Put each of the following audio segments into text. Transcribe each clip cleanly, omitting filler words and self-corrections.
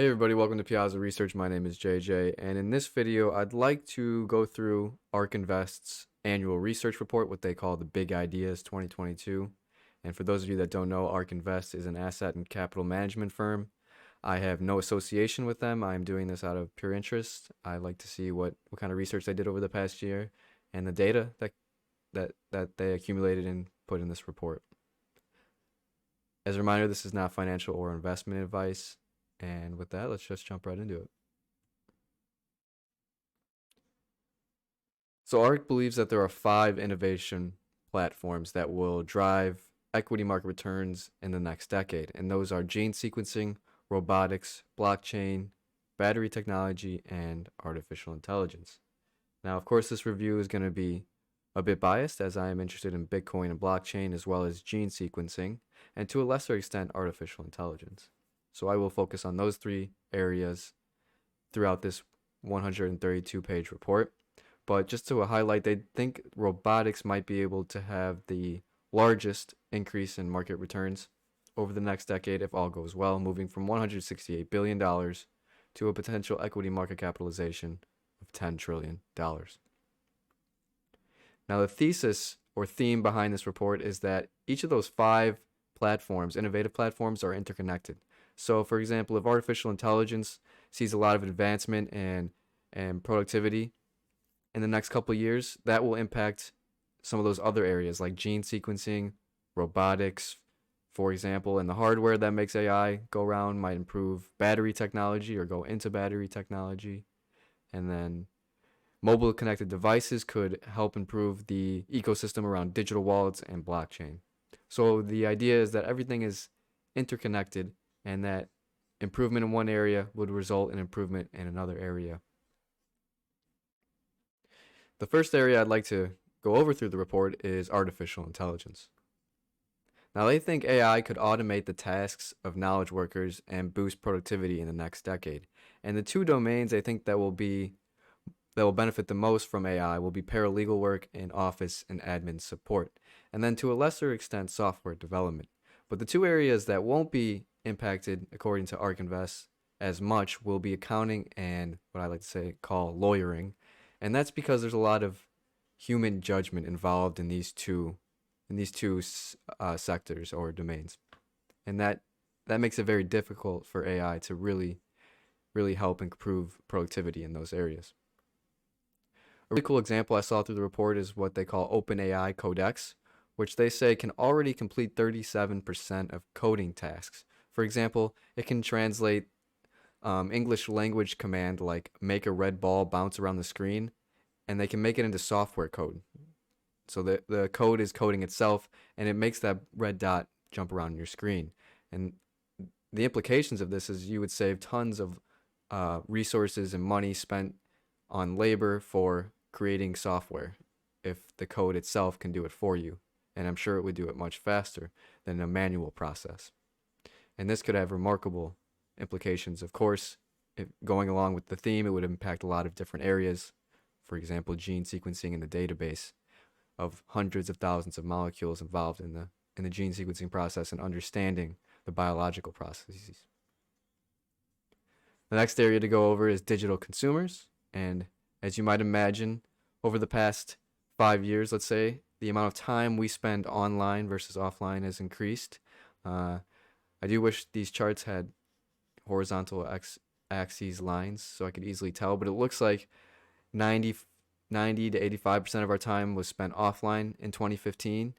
Hey everybody, welcome to Piazza Research. My name is JJ, and in this video, I'd like to go through ARK Invest's annual research report, what they call the Big Ideas 2022. And for those of you that don't know, ARK Invest is an asset and capital management firm. I have no association with them. I'm doing this out of pure interest. I like to see what kind of research they did over the past year and the data that they accumulated and put in this report. As a reminder, this is not financial or investment advice. And with that, let's just jump right into it. So ARK believes that there are 5 innovation platforms that will drive equity market returns in the next decade. And those are gene sequencing, robotics, blockchain, battery technology, and artificial intelligence. Now, of course, this review is going to be a bit biased as I am interested in Bitcoin and blockchain as well as gene sequencing and to a lesser extent artificial intelligence. So I will focus on those 3 areas throughout this 132-page report. But just to highlight, they think robotics might be able to have the largest increase in market returns over the next decade if all goes well, moving from $168 billion to a potential equity market capitalization of $10 trillion. Now, the thesis or theme behind this report is that each of those 5 platforms, innovative platforms, are interconnected. So, for example, if artificial intelligence sees a lot of advancement and productivity in the next couple of years, that will impact some of those other areas like gene sequencing, robotics, for example, and the hardware that makes AI go around might improve battery technology or go into battery technology. And then mobile connected devices could help improve the ecosystem around digital wallets and blockchain. So the idea is that everything is interconnected and that improvement in one area would result in improvement in another area. The first area I'd like to go over through the report is artificial intelligence. Now, they think AI could automate the tasks of knowledge workers and boost productivity in the next decade. And the 2 domains I think that will benefit the most from AI will be paralegal work and office and admin support, and then to a lesser extent software development. But the 2 areas that won't be impacted, according to ARK Invest, as much will be accounting and what I like to call lawyering, and that's because there's a lot of human judgment involved in these two sectors or domains, and that makes it very difficult for AI to really help improve productivity in those areas. A really cool example I saw through the report is what they call OpenAI Codex, which they say can already complete 37% of coding tasks. For example, it can translate English language command like make a red ball bounce around the screen, and they can make it into software code. So the code is coding itself, and it makes that red dot jump around your screen. And the implications of this is you would save tons of resources and money spent on labor for creating software if the code itself can do it for you. And I'm sure it would do it much faster than a manual process. And this could have remarkable implications. Of course, going along with the theme, it would impact a lot of different areas. For example, gene sequencing in the database of hundreds of thousands of molecules involved in the gene sequencing process and understanding the biological processes. The next area to go over is digital consumers. And as you might imagine, over the past 5 years, let's say, the amount of time we spend online versus offline has increased. I do wish these charts had horizontal axes lines so I could easily tell, but it looks like 90 to 85% of our time was spent offline in 2015,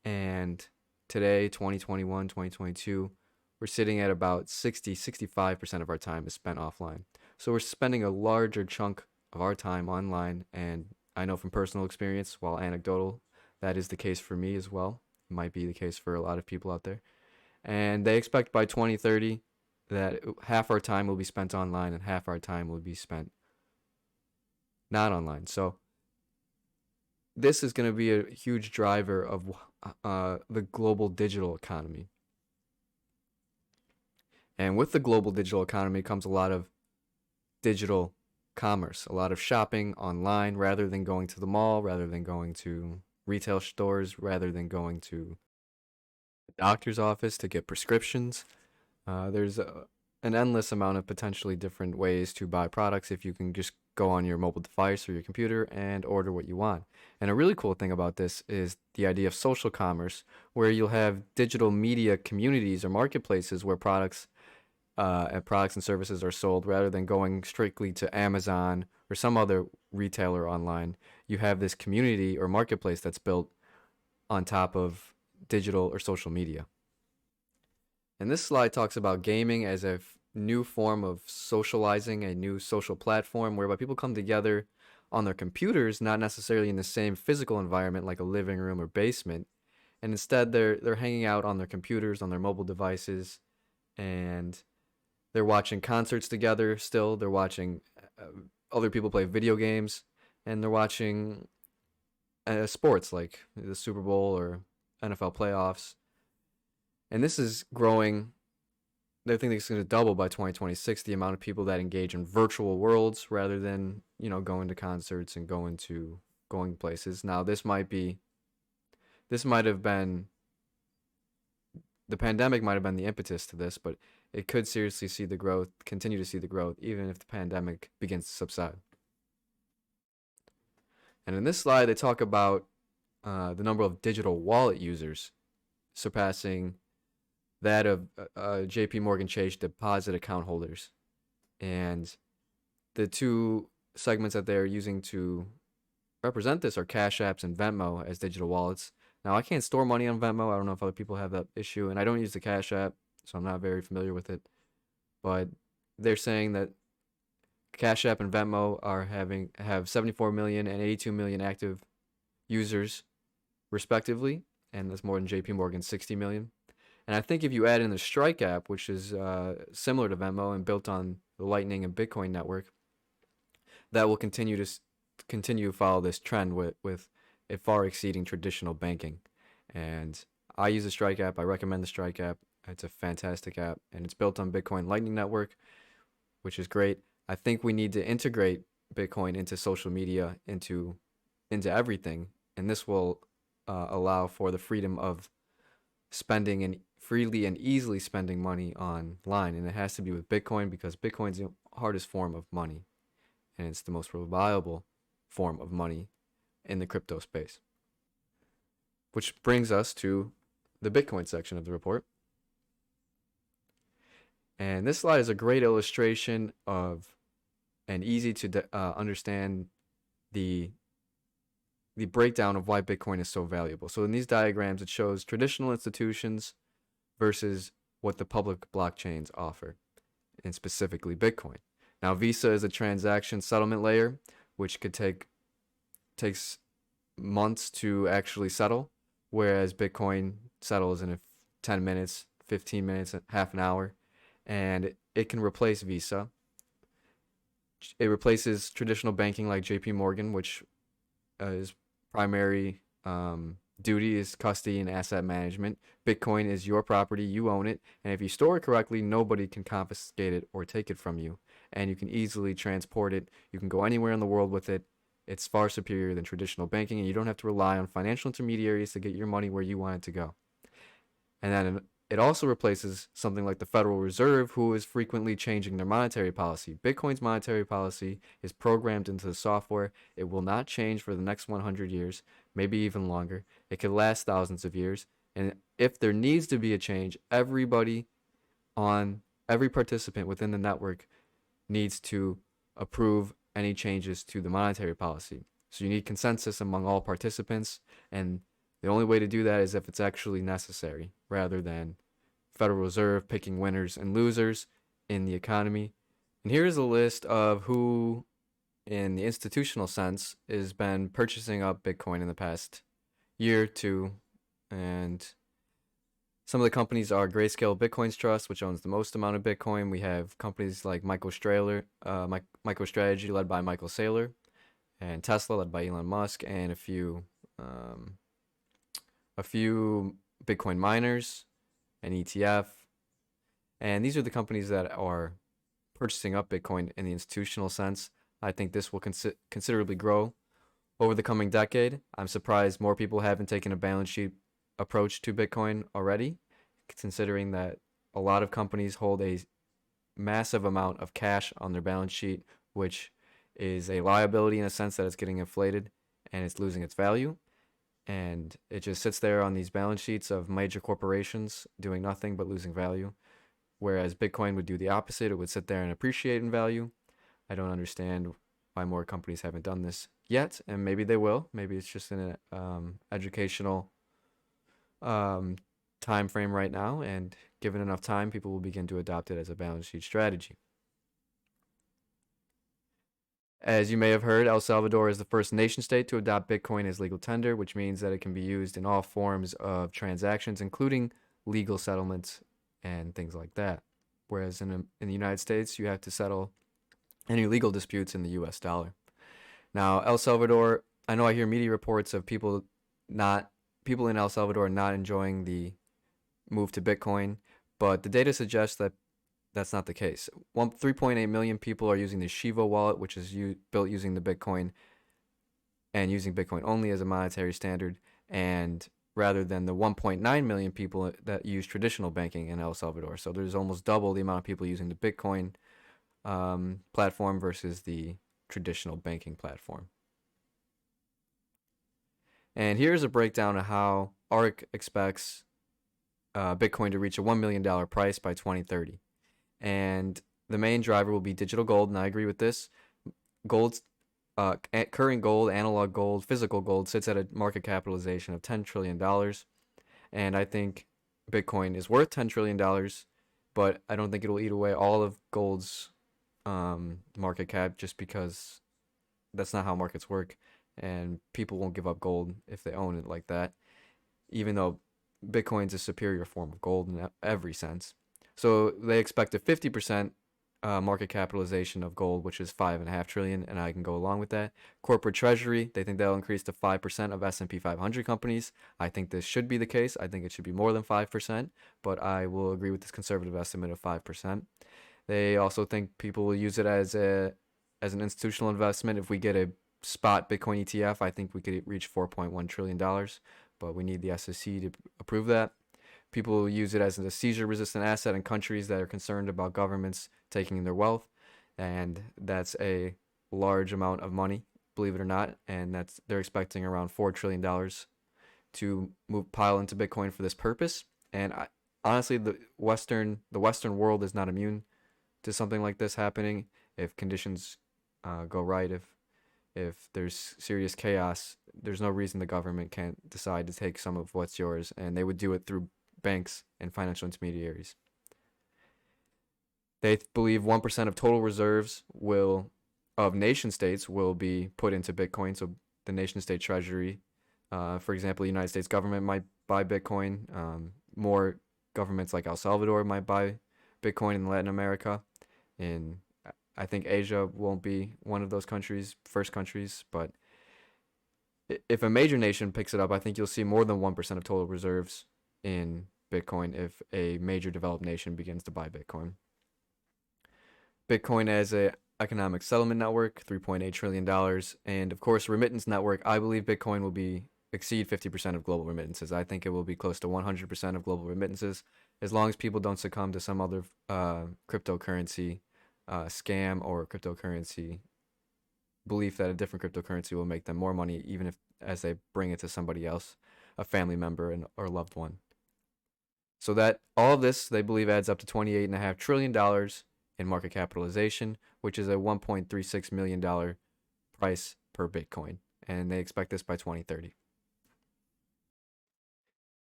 and today, 2021, 2022, we're sitting at about 65% of our time is spent offline. So we're spending a larger chunk of our time online, and I know from personal experience, while anecdotal, that is the case for me as well. It might be the case for a lot of people out there. And they expect by 2030 that half our time will be spent online and half our time will be spent not online. So this is going to be a huge driver of the global digital economy. And with the global digital economy comes a lot of digital commerce, a lot of shopping online rather than going to the mall, rather than going to retail stores, rather than going to the doctor's office to get prescriptions. There's an endless amount of potentially different ways to buy products if you can just go on your mobile device or your computer and order what you want. And a really cool thing about this is the idea of social commerce, where you'll have digital media communities or marketplaces where products and services are sold rather than going strictly to Amazon or some other retailer online. You have this community or marketplace that's built on top of digital or social media. And this slide talks about gaming as a new form of socializing, a new social platform whereby people come together on their computers, not necessarily in the same physical environment like a living room or basement, and instead they're hanging out on their computers, on their mobile devices, and they're watching concerts together still. They're watching other people play video games, and they're watching sports like the Super Bowl or NFL playoffs. And this is growing. They think it's going to double by 2026, the amount of people that engage in virtual worlds rather than, going to concerts and going places. Now, this might have been, the pandemic might have been the impetus to this, but it could seriously continue to see the growth, even if the pandemic begins to subside. And in this slide, they talk about the number of digital wallet users surpassing that of JP Morgan Chase deposit account holders. And the two segments that they're using to represent this are Cash Apps and Venmo as digital wallets. Now, I can't store money on Venmo. I don't know if other people have that issue, and I don't use the Cash App, so I'm not very familiar with it. But they're saying that Cash App and Venmo have 74 million and 82 million active users respectively, and that's more than JP Morgan's 60 million. And I think if you add in the Strike app, which is similar to Venmo and built on the Lightning and Bitcoin network, that will continue to follow this trend with it far exceeding traditional banking. And I use the Strike app. I recommend the Strike app. It's a fantastic app, and it's built on Bitcoin Lightning Network, which is great. I think we need to integrate Bitcoin into social media, into everything, and this will allow for the freedom of spending and freely and easily spending money online. And it has to be with Bitcoin because Bitcoin's the hardest form of money, and it's the most reliable form of money in the crypto space. Which brings us to the Bitcoin section of the report. And this slide is a great illustration of and easy to understand the breakdown of why Bitcoin is so valuable. So in these diagrams, it shows traditional institutions versus what the public blockchains offer, and specifically Bitcoin. Now, Visa is a transaction settlement layer, which takes months to actually settle, whereas Bitcoin settles in 10 minutes, 15 minutes, half an hour, and it can replace Visa. It replaces traditional banking like JP Morgan, which is primary duty is custody and asset management. Bitcoin is your property, you own it, and if you store it correctly, nobody can confiscate it or take it from you, and you can easily transport it. You can go anywhere in the world with it. It's far superior than traditional banking, and you don't have to rely on financial intermediaries to get your money where you want it to go. And then it also replaces something like the Federal Reserve, who is frequently changing their monetary policy. Bitcoin's monetary policy is programmed into the software. It will not change for the next 100 years, maybe even longer. It could last thousands of years. And if there needs to be a change, every participant within the network needs to approve any changes to the monetary policy. So you need consensus among all participants, and the only way to do that is if it's actually necessary, rather than Federal Reserve picking winners and losers in the economy. And here's a list of who, in the institutional sense, has been purchasing up Bitcoin in the past year or two. And some of the companies are Grayscale Bitcoins Trust, which owns the most amount of Bitcoin. We have companies like MicroStrategy, led by Michael Saylor, and Tesla, led by Elon Musk, and a few Bitcoin miners, an ETF. And these are the companies that are purchasing up Bitcoin in the institutional sense. I think this will considerably grow over the coming decade. I'm surprised more people haven't taken a balance sheet approach to Bitcoin already, considering that a lot of companies hold a massive amount of cash on their balance sheet, which is a liability in a sense that it's getting inflated and it's losing its value. And it just sits there on these balance sheets of major corporations doing nothing but losing value. Whereas Bitcoin would do the opposite. It would sit there and appreciate in value. I don't understand why more companies haven't done this yet, and maybe they will. Maybe it's just in an educational um, time frame right now, and given enough time, people will begin to adopt it as a balance sheet strategy. As you may have heard, El Salvador is the first nation state to adopt Bitcoin as legal tender, which means that it can be used in all forms of transactions, including legal settlements and things like that. Whereas in the United States, you have to settle any legal disputes in the US dollar. Now, El Salvador, I know I hear media reports of people in El Salvador not enjoying the move to Bitcoin, but the data suggests that that's not the case. 3.8 million people are using the Shivo wallet, which is built using the Bitcoin and using Bitcoin only as a monetary standard, and rather than the 1.9 million people that use traditional banking in El Salvador. So there's almost double the amount of people using the Bitcoin platform versus the traditional banking platform. And here's a breakdown of how ARK expects Bitcoin to reach a $1 million price by 2030. And the main driver will be digital gold, and I agree with this. Gold's current gold, analog gold, physical gold sits at a market capitalization of $10 trillion. And I think Bitcoin is worth $10 trillion, but I don't think it'll eat away all of gold's market cap, just because that's not how markets work, and people won't give up gold if they own it like that, even though Bitcoin's a superior form of gold in every sense. So they expect a 50% market capitalization of gold, which is $5.5 trillion, and I can go along with that. Corporate treasury, they think that'll increase to 5% of S&P 500 companies. I think this should be the case. I think it should be more than 5%, but I will agree with this conservative estimate of 5%. They also think people will use it as an institutional investment. If we get a spot Bitcoin ETF, I think we could reach $4.1 trillion, but we need the SEC to approve that. People use it as a seizure-resistant asset in countries that are concerned about governments taking their wealth, and that's a large amount of money, believe it or not, and they're expecting around $4 trillion to pile into Bitcoin for this purpose. And honestly, the Western world is not immune to something like this happening. If conditions go right, if there's serious chaos, there's no reason the government can't decide to take some of what's yours, and they would do it through banks and financial intermediaries. They believe 1% of total reserves of nation states will be put into Bitcoin. So the nation state treasury, for example, the United States government might buy Bitcoin. More governments like El Salvador might buy Bitcoin in Latin America. I think Asia won't be one of those first countries, but if a major nation picks it up, I think you'll see more than 1% of total reserves in Bitcoin if a major developed nation begins to buy Bitcoin. Bitcoin as an economic settlement network, $3.8 trillion. And of course, remittance network, I believe Bitcoin will exceed 50% of global remittances. I think it will be close to 100% of global remittances, as long as people don't succumb to some other cryptocurrency scam or cryptocurrency belief that a different cryptocurrency will make them more money, even if as they bring it to somebody else, a family member or loved one. So that all of this, they believe, adds up to $28.5 trillion in market capitalization, which is a $1.36 million price per Bitcoin. And they expect this by 2030.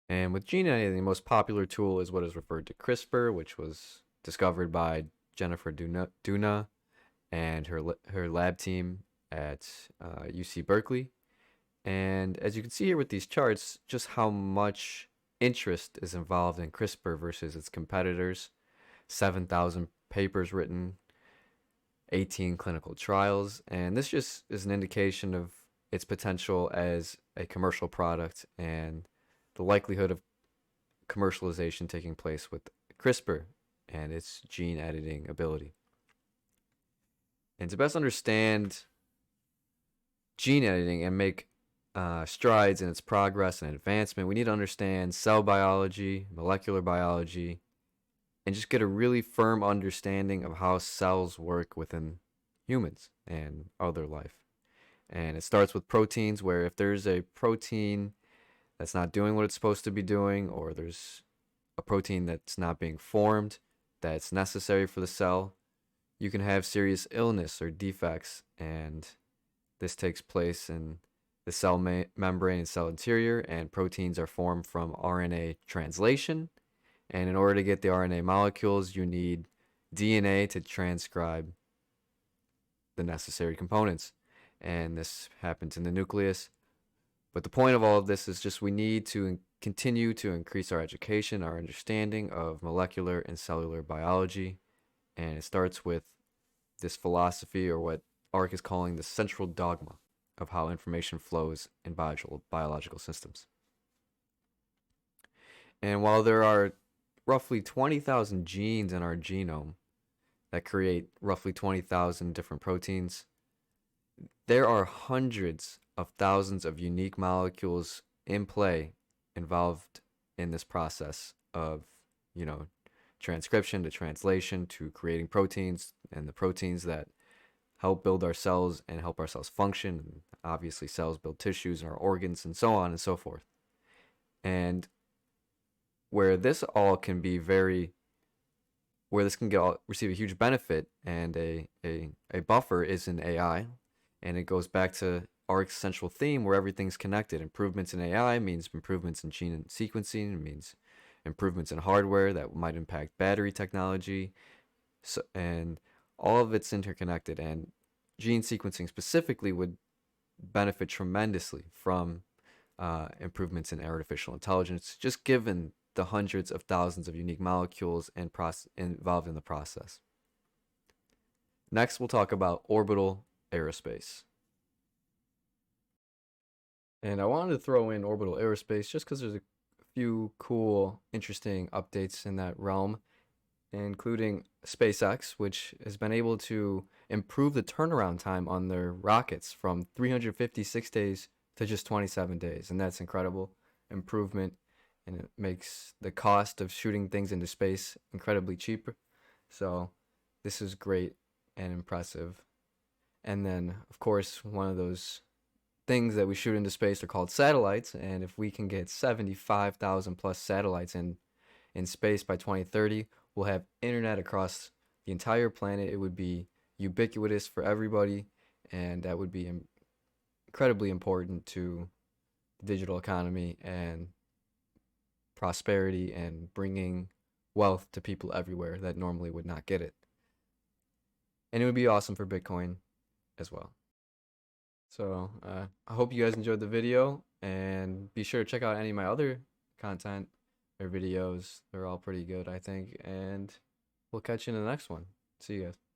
And with gene editing, the most popular tool is what is referred to CRISPR, which was discovered by Jennifer Doudna and her lab team at UC Berkeley. And as you can see here with these charts, just how much interest is involved in CRISPR versus its competitors. 7,000 papers written, 18 clinical trials, and this just is an indication of its potential as a commercial product and the likelihood of commercialization taking place with CRISPR and its gene editing ability. And to best understand gene editing and make strides in its progress and advancement, we need to understand cell biology, molecular biology, and just get a really firm understanding of how cells work within humans and other life. And it starts with proteins, where if there's a protein that's not doing what it's supposed to be doing, or there's a protein that's not being formed that's necessary for the cell, you can have serious illness or defects. And this takes place in the cell membrane and cell interior, and proteins are formed from RNA translation. And in order to get the RNA molecules, you need DNA to transcribe the necessary components. And this happens in the nucleus. But the point of all of this is just we need to continue to increase our education, our understanding of molecular and cellular biology. And it starts with this philosophy, or what ARC is calling the central dogma of how information flows in biological systems. And while there are roughly 20,000 genes in our genome that create roughly 20,000 different proteins, there are hundreds of thousands of unique molecules in play involved in this process of, transcription to translation to creating proteins, and the proteins that help build our cells and help our cells function. And obviously, cells build tissues and our organs and so on and so forth. And where this all can be where this can receive a huge benefit and a buffer is in AI. And it goes back to our central theme, where everything's connected. Improvements in AI means improvements in gene sequencing. It means improvements in hardware that might impact battery technology. And all of it's interconnected. And gene sequencing specifically would benefit tremendously from improvements in artificial intelligence, just given the hundreds of thousands of unique molecules involved in the process. Next, we'll talk about Orbital Aerospace. And I wanted to throw in Orbital Aerospace just because there's a few cool, interesting updates in that realm, including SpaceX, which has been able to improve the turnaround time on their rockets from 356 days to just 27 days. And that's incredible improvement, and it makes the cost of shooting things into space incredibly cheaper. So this is great and impressive. And then, of course, one of those things that we shoot into space are called satellites. And if we can get 75,000 plus satellites in space by 2030, we'll have internet across the entire planet. It would be ubiquitous for everybody, and that would be incredibly important to the digital economy and prosperity, and bringing wealth to people everywhere that normally would not get it. And it would be awesome for Bitcoin as well. So I hope you guys enjoyed the video, and be sure to check out any of my other content or videos. They're all pretty good, I think, and we'll catch you in the next one. See you guys.